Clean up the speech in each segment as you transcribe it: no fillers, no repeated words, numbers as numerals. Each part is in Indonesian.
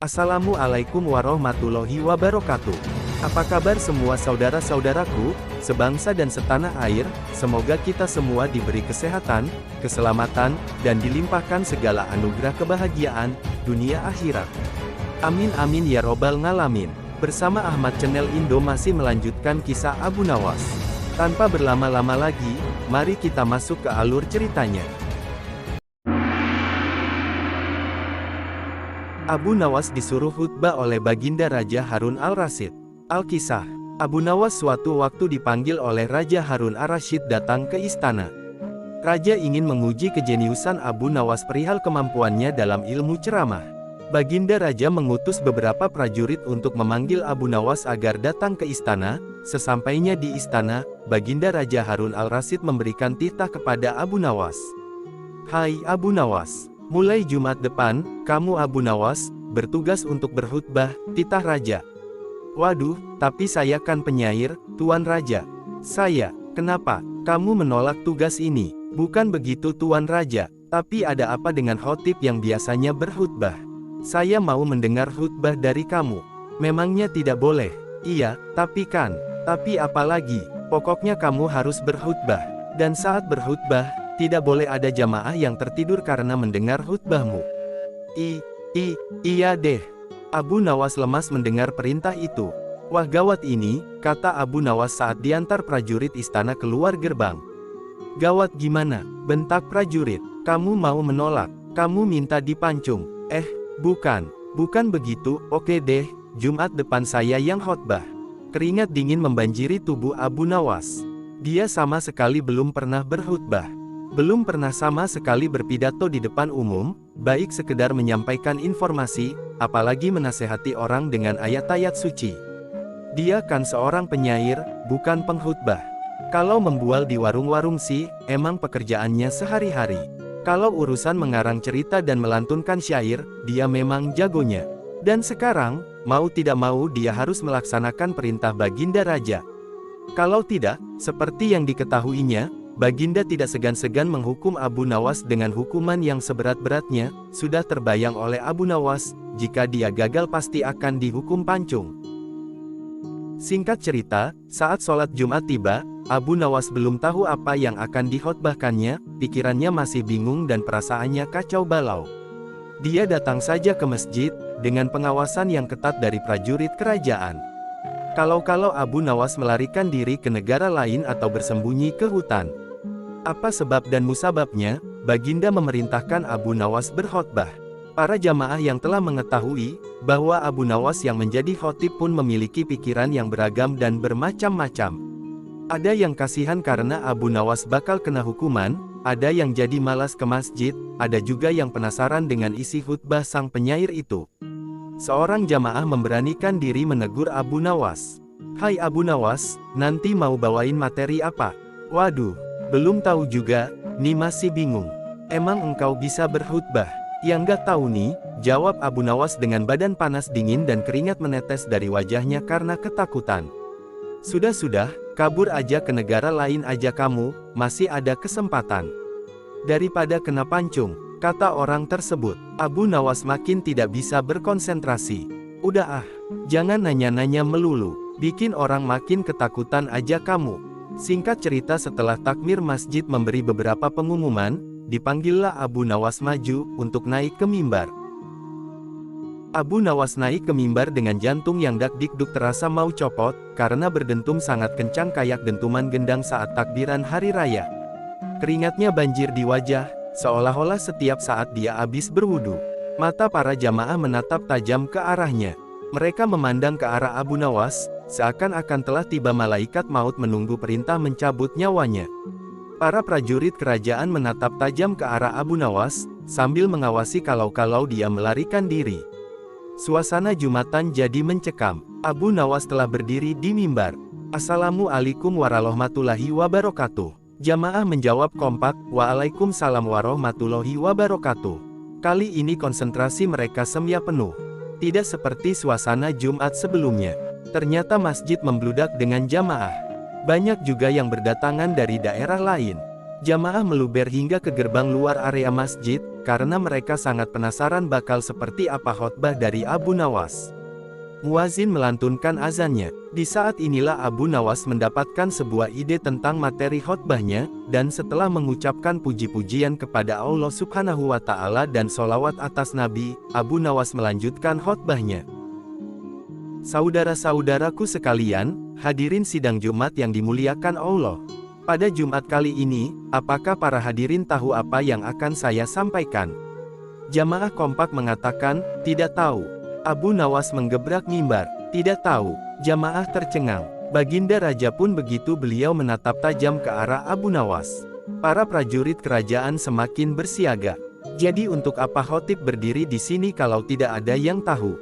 Assalamualaikum warahmatullahi wabarakatuh. Apa kabar semua saudara-saudaraku, sebangsa dan setanah air? Semoga kita semua diberi kesehatan, keselamatan, dan dilimpahkan segala anugerah kebahagiaan, dunia akhirat. Amin amin ya robbal ngalamin. Bersama Ahmad Channel Indo masih melanjutkan kisah Abu Nawas. Tanpa berlama-lama lagi, mari kita masuk ke alur ceritanya. Abu Nawas disuruh khutbah oleh Baginda Raja Harun al-Rasyid. Al-Kisah, Abu Nawas suatu waktu dipanggil oleh Raja Harun al-Rasyid datang ke istana. Raja ingin menguji kejeniusan Abu Nawas perihal kemampuannya dalam ilmu ceramah. Baginda Raja mengutus beberapa prajurit untuk memanggil Abu Nawas agar datang ke istana. Sesampainya di istana, Baginda Raja Harun al-Rasyid memberikan titah kepada Abu Nawas. "Hai Abu Nawas, mulai Jumat depan, kamu Abu Nawas, bertugas untuk berkhutbah," titah Raja. "Waduh, tapi saya kan penyair, Tuan Raja." "Saya, kenapa? Kamu menolak tugas ini?" "Bukan begitu Tuan Raja, tapi ada apa dengan khotib yang biasanya berkhutbah? Saya mau mendengar khutbah dari kamu." "Memangnya tidak boleh?" "Iya, tapi kan." "Tapi apa lagi? Pokoknya kamu harus berkhutbah. Dan saat berkhutbah, tidak boleh ada jamaah yang tertidur karena mendengar khutbahmu." Iya deh." Abu Nawas lemas mendengar perintah itu. "Wah gawat ini," kata Abu Nawas saat diantar prajurit istana keluar gerbang. "Gawat gimana?" bentak prajurit. "Kamu mau menolak? Kamu minta dipancung?" Bukan begitu." "Oke deh, Jumat depan saya yang khotbah." Keringat dingin membanjiri tubuh Abu Nawas. Dia sama sekali belum pernah berkhutbah. Belum pernah sama sekali berpidato di depan umum, baik sekedar menyampaikan informasi, apalagi menasehati orang dengan ayat-ayat suci. Dia kan seorang penyair, bukan pengkhutbah. Kalau membual di warung-warung sih, emang pekerjaannya sehari-hari. Kalau urusan mengarang cerita dan melantunkan syair, dia memang jagonya. Dan sekarang, mau tidak mau dia harus melaksanakan perintah Baginda Raja. Kalau tidak, seperti yang diketahuinya, Baginda tidak segan-segan menghukum Abu Nawas dengan hukuman yang seberat-beratnya. Sudah terbayang oleh Abu Nawas, jika dia gagal pasti akan dihukum pancung. Singkat cerita, saat sholat Jumat tiba, Abu Nawas belum tahu apa yang akan dikhotbahkannya, pikirannya masih bingung dan perasaannya kacau balau. Dia datang saja ke masjid, dengan pengawasan yang ketat dari prajurit kerajaan. Kalau Abu Nawas melarikan diri ke negara lain atau bersembunyi ke hutan. Apa sebab dan musababnya, Baginda memerintahkan Abu Nawas berkhotbah. Para jamaah yang telah mengetahui, bahwa Abu Nawas yang menjadi khotib pun memiliki pikiran yang beragam dan bermacam-macam. Ada yang kasihan karena Abu Nawas bakal kena hukuman, ada yang jadi malas ke masjid, ada juga yang penasaran dengan isi khutbah sang penyair itu. Seorang jamaah memberanikan diri menegur Abu Nawas. "Hai Abu Nawas, nanti mau bawain materi apa?" "Waduh, belum tahu juga, nih masih bingung." "Emang engkau bisa berkhutbah?" "Ya nggak tahu nih," jawab Abu Nawas dengan badan panas dingin dan keringat menetes dari wajahnya karena ketakutan. Sudah, kabur aja ke negara lain aja kamu, masih ada kesempatan. Daripada kena pancung," kata orang tersebut. Abu Nawas makin tidak bisa berkonsentrasi. "Udah jangan nanya-nanya melulu, bikin orang makin ketakutan aja kamu." Singkat cerita, setelah takmir masjid memberi beberapa pengumuman, dipanggillah Abu Nawas maju, untuk naik ke mimbar. Abu Nawas naik ke mimbar dengan jantung yang dak-dikduk terasa mau copot, karena berdentum sangat kencang kayak dentuman gendang saat takbiran hari raya. Keringatnya banjir di wajah, seolah-olah setiap saat dia habis berwudu. Mata para jamaah menatap tajam ke arahnya. Mereka memandang ke arah Abu Nawas, seakan-akan telah tiba malaikat maut menunggu perintah mencabut nyawanya. Para prajurit kerajaan menatap tajam ke arah Abu Nawas, sambil mengawasi kalau dia melarikan diri. Suasana Jumatan jadi mencekam. Abu Nawas telah berdiri di mimbar. "Assalamualaikum warahmatullahi wabarakatuh." Jamaah menjawab kompak, "Waalaikumsalam warahmatullahi wabarakatuh." Kali ini konsentrasi mereka semya penuh. Tidak seperti suasana Jumat sebelumnya. Ternyata masjid membludak dengan jamaah. Banyak juga yang berdatangan dari daerah lain. Jamaah meluber hingga ke gerbang luar area masjid, karena mereka sangat penasaran bakal seperti apa khotbah dari Abu Nawas. Muazin melantunkan azannya. Di saat inilah Abu Nawas mendapatkan sebuah ide tentang materi khotbahnya, dan setelah mengucapkan puji-pujian kepada Allah Subhanahu wa Ta'ala dan sholawat atas Nabi, Abu Nawas melanjutkan khotbahnya. Saudara-saudaraku sekalian, hadirin sidang Jumat yang dimuliakan Allah. Pada Jumat kali ini, apakah para hadirin tahu apa yang akan saya sampaikan? Jamaah kompak mengatakan, tidak tahu. Abu Nawas menggebrak mimbar, tidak tahu. Jamaah tercengang. Baginda Raja pun begitu beliau menatap tajam ke arah Abu Nawas. Para prajurit kerajaan semakin bersiaga. Jadi untuk apa khotib berdiri di sini kalau tidak ada yang tahu?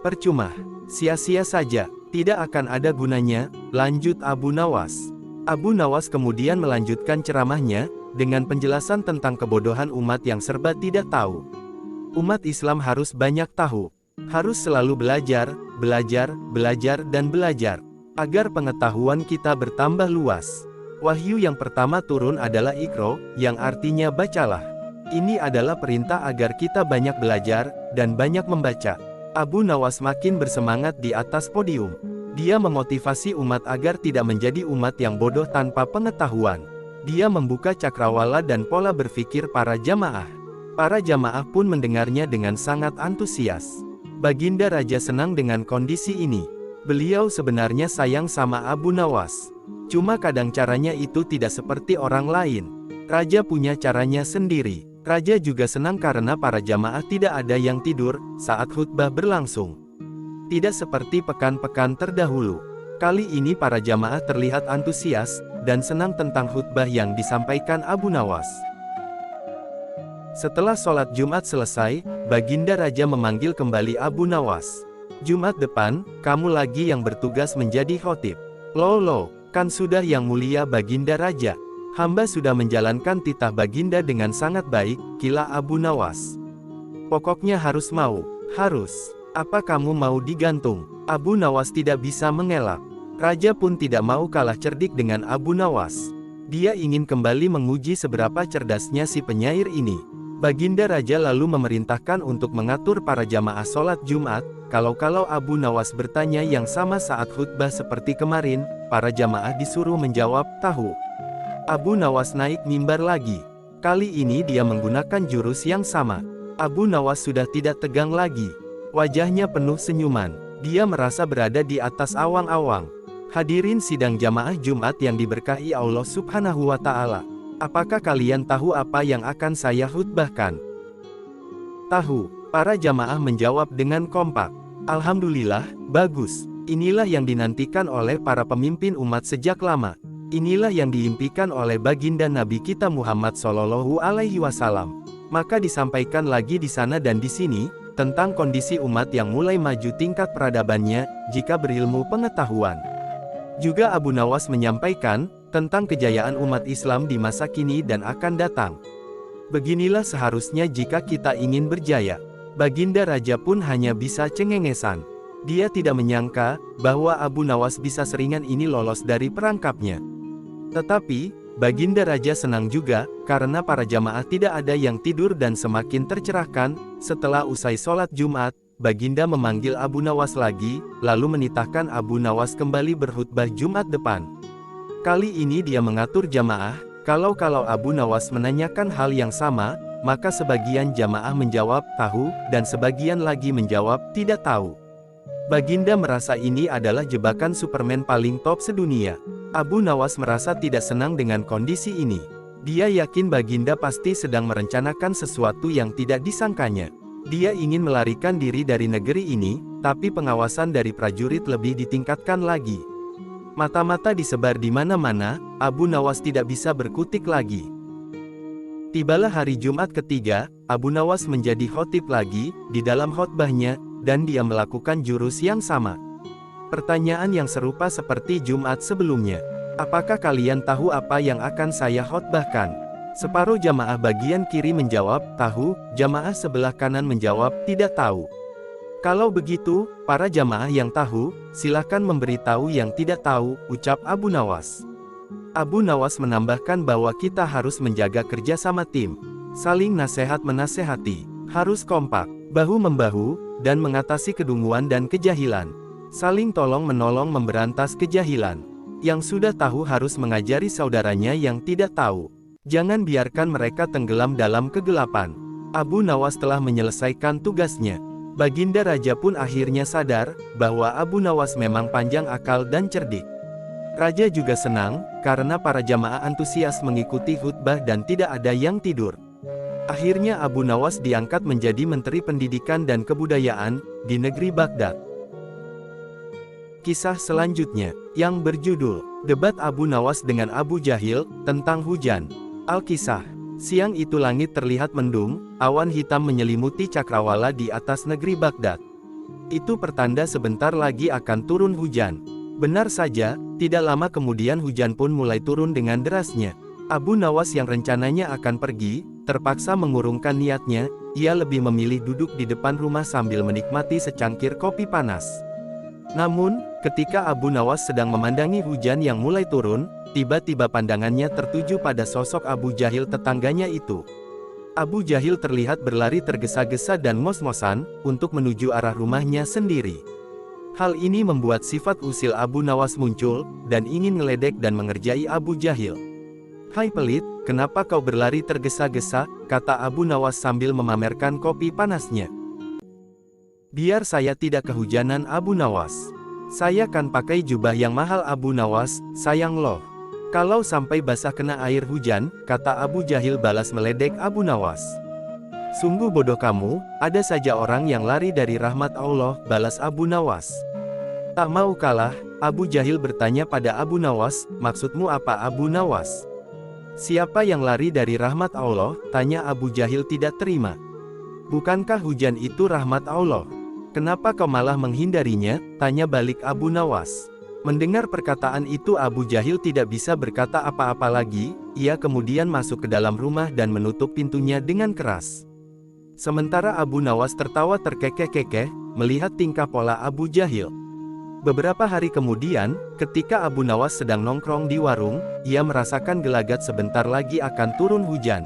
Percuma, sia-sia saja, tidak akan ada gunanya, lanjut Abu Nawas. Abu Nawas kemudian melanjutkan ceramahnya, dengan penjelasan tentang kebodohan umat yang serba tidak tahu. Umat Islam harus banyak tahu. Harus selalu belajar, dan belajar. Agar pengetahuan kita bertambah luas. Wahyu yang pertama turun adalah Iqra, yang artinya bacalah. Ini adalah perintah agar kita banyak belajar, dan banyak membaca. Abu Nawas makin bersemangat di atas podium. Dia memotivasi umat agar tidak menjadi umat yang bodoh tanpa pengetahuan. Dia membuka cakrawala dan pola berpikir para jamaah. Para jamaah pun mendengarnya dengan sangat antusias. Baginda Raja senang dengan kondisi ini. Beliau sebenarnya sayang sama Abu Nawas. Cuma kadang caranya itu tidak seperti orang lain. Raja punya caranya sendiri. Raja juga senang karena para jamaah tidak ada yang tidur saat khutbah berlangsung. Tidak seperti pekan-pekan terdahulu. Kali ini para jamaah terlihat antusias, dan senang tentang khutbah yang disampaikan Abu Nawas. Setelah sholat Jumat selesai, Baginda Raja memanggil kembali Abu Nawas. Jumat depan, kamu lagi yang bertugas menjadi khotib. Loh, kan sudah yang mulia Baginda Raja. Hamba sudah menjalankan titah Baginda dengan sangat baik, kila Abu Nawas. Pokoknya harus mau, harus. Apa kamu mau digantung? Abu Nawas tidak bisa mengelak. Raja pun tidak mau kalah cerdik dengan Abu Nawas. Dia ingin kembali menguji seberapa cerdasnya si penyair ini. Baginda Raja lalu memerintahkan untuk mengatur para jamaah sholat Jumat. Kalau Abu Nawas bertanya yang sama saat khutbah seperti kemarin, para jamaah disuruh menjawab, tahu. Abu Nawas naik mimbar lagi. Kali ini dia menggunakan jurus yang sama. Abu Nawas sudah tidak tegang lagi. Wajahnya penuh senyuman. Dia merasa berada di atas awang-awang. Hadirin sidang jamaah Jumat yang diberkahi Allah Subhanahu wa Ta'ala. Apakah kalian tahu apa yang akan saya khutbahkan? Tahu, para jamaah menjawab dengan kompak. Alhamdulillah, bagus. Inilah yang dinantikan oleh para pemimpin umat sejak lama. Inilah yang diimpikan oleh baginda Nabi kita Muhammad Shallallahu Alaihi Wasallam. Maka disampaikan lagi di sana dan di sini, tentang kondisi umat yang mulai maju tingkat peradabannya, jika berilmu pengetahuan. Juga Abu Nawas menyampaikan, tentang kejayaan umat Islam di masa kini dan akan datang. Beginilah seharusnya jika kita ingin berjaya. Baginda Raja pun hanya bisa cengengesan. Dia tidak menyangka, bahwa Abu Nawas bisa seringan ini lolos dari perangkapnya. Tetapi, Baginda Raja senang juga, karena para jamaah tidak ada yang tidur dan semakin tercerahkan. Setelah usai sholat Jumat, Baginda memanggil Abu Nawas lagi, lalu menitahkan Abu Nawas kembali berkhutbah Jumat depan. Kali ini dia mengatur jamaah, kalau Abu Nawas menanyakan hal yang sama, maka sebagian jamaah menjawab, tahu, dan sebagian lagi menjawab, tidak tahu. Baginda merasa ini adalah jebakan Superman paling top sedunia. Abu Nawas merasa tidak senang dengan kondisi ini. Dia yakin Baginda pasti sedang merencanakan sesuatu yang tidak disangkanya. Dia ingin melarikan diri dari negeri ini, tapi pengawasan dari prajurit lebih ditingkatkan lagi. Mata-mata disebar di mana-mana, Abu Nawas tidak bisa berkutik lagi. Tibalah hari Jumat ketiga, Abu Nawas menjadi khotib lagi, di dalam khotbahnya, dan dia melakukan jurus yang sama. Pertanyaan yang serupa seperti Jumat sebelumnya. Apakah kalian tahu apa yang akan saya khotbahkan? Separuh jamaah bagian kiri menjawab, tahu, jamaah sebelah kanan menjawab, tidak tahu. Kalau begitu, para jamaah yang tahu, silakan memberitahu yang tidak tahu, ucap Abu Nawas. Abu Nawas menambahkan bahwa kita harus menjaga kerjasama tim. Saling nasehat-menasehati. Harus kompak, bahu-membahu, dan mengatasi kedunguan dan kejahilan. Saling tolong-menolong memberantas kejahilan. Yang sudah tahu harus mengajari saudaranya yang tidak tahu. Jangan biarkan mereka tenggelam dalam kegelapan. Abu Nawas telah menyelesaikan tugasnya. Baginda Raja pun akhirnya sadar, bahwa Abu Nawas memang panjang akal dan cerdik. Raja juga senang, karena para jamaah antusias mengikuti khutbah dan tidak ada yang tidur. Akhirnya Abu Nawas diangkat menjadi Menteri Pendidikan dan Kebudayaan, di negeri Baghdad. Kisah selanjutnya, yang berjudul, Debat Abu Nawas dengan Abu Jahil, tentang hujan. Al-Kisah. Siang itu langit terlihat mendung, awan hitam menyelimuti cakrawala di atas negeri Baghdad. Itu pertanda sebentar lagi akan turun hujan. Benar saja, tidak lama kemudian hujan pun mulai turun dengan derasnya. Abu Nawas yang rencananya akan pergi, terpaksa mengurungkan niatnya, ia lebih memilih duduk di depan rumah sambil menikmati secangkir kopi panas. Namun, ketika Abu Nawas sedang memandangi hujan yang mulai turun, tiba-tiba pandangannya tertuju pada sosok Abu Jahil tetangganya itu. Abu Jahil terlihat berlari tergesa-gesa dan ngos-ngosan, untuk menuju arah rumahnya sendiri. Hal ini membuat sifat usil Abu Nawas muncul, dan ingin ngeledek dan mengerjai Abu Jahil. "Hai pelit, kenapa kau berlari tergesa-gesa?" kata Abu Nawas sambil memamerkan kopi panasnya. "Biar saya tidak kehujanan Abu Nawas. Saya kan pakai jubah yang mahal Abu Nawas, sayang loh. Kalau sampai basah kena air hujan," kata Abu Jahil balas meledek Abu Nawas. "Sungguh bodoh kamu, ada saja orang yang lari dari rahmat Allah," balas Abu Nawas. Tak mau kalah, Abu Jahil bertanya pada Abu Nawas, "Maksudmu apa Abu Nawas?" "Siapa yang lari dari rahmat Allah?" tanya Abu Jahil tidak terima. "Bukankah hujan itu rahmat Allah? Kenapa kau malah menghindarinya?" tanya balik Abu Nawas. Mendengar perkataan itu Abu Jahil tidak bisa berkata apa-apa lagi, ia kemudian masuk ke dalam rumah dan menutup pintunya dengan keras. Sementara Abu Nawas tertawa terkekeh-kekeh, melihat tingkah pola Abu Jahil. Beberapa hari kemudian, ketika Abu Nawas sedang nongkrong di warung, ia merasakan gelagat sebentar lagi akan turun hujan.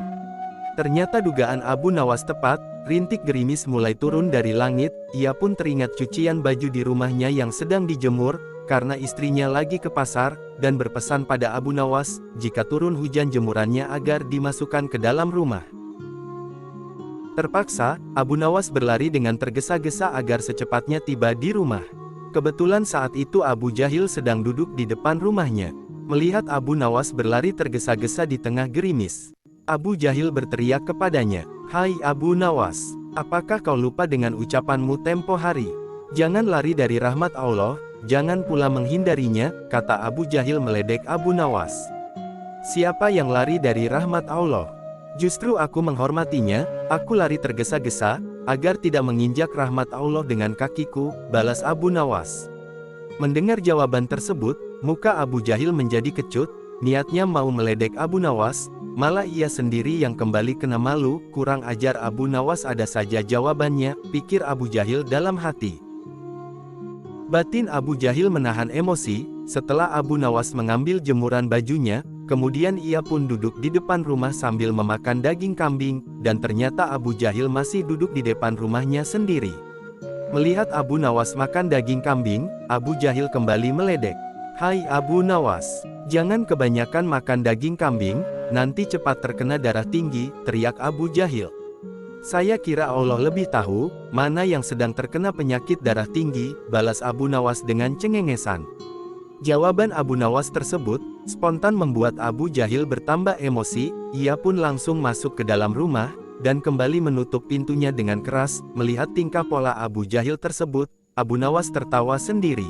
Ternyata dugaan Abu Nawas tepat, rintik gerimis mulai turun dari langit, ia pun teringat cucian baju di rumahnya yang sedang dijemur, karena istrinya lagi ke pasar, dan berpesan pada Abu Nawas, jika turun hujan jemurannya agar dimasukkan ke dalam rumah. Terpaksa, Abu Nawas berlari dengan tergesa-gesa agar secepatnya tiba di rumah. Kebetulan saat itu Abu Jahil sedang duduk di depan rumahnya. Melihat Abu Nawas berlari tergesa-gesa di tengah gerimis, Abu Jahil berteriak kepadanya, "Hai Abu Nawas, apakah kau lupa dengan ucapanmu tempo hari? Jangan lari dari rahmat Allah, jangan pula menghindarinya," kata Abu Jahil meledek Abu Nawas. "Siapa yang lari dari rahmat Allah? Justru aku menghormatinya, aku lari tergesa-gesa, agar tidak menginjak rahmat Allah dengan kakiku," balas Abu Nawas. Mendengar jawaban tersebut, muka Abu Jahil menjadi kecut, niatnya mau meledek Abu Nawas, malah ia sendiri yang kembali kena malu, kurang ajar Abu Nawas ada saja jawabannya, pikir Abu Jahil dalam hati. Batin Abu Jahil menahan emosi, setelah Abu Nawas mengambil jemuran bajunya, kemudian ia pun duduk di depan rumah sambil memakan daging kambing, dan ternyata Abu Jahil masih duduk di depan rumahnya sendiri. Melihat Abu Nawas makan daging kambing, Abu Jahil kembali meledek. "Hai Abu Nawas, jangan kebanyakan makan daging kambing, nanti cepat terkena darah tinggi," teriak Abu Jahil. "Saya kira Allah lebih tahu, mana yang sedang terkena penyakit darah tinggi," balas Abu Nawas dengan cengengesan. Jawaban Abu Nawas tersebut, spontan membuat Abu Jahil bertambah emosi, ia pun langsung masuk ke dalam rumah, dan kembali menutup pintunya dengan keras. Melihat tingkah pola Abu Jahil tersebut, Abu Nawas tertawa sendiri.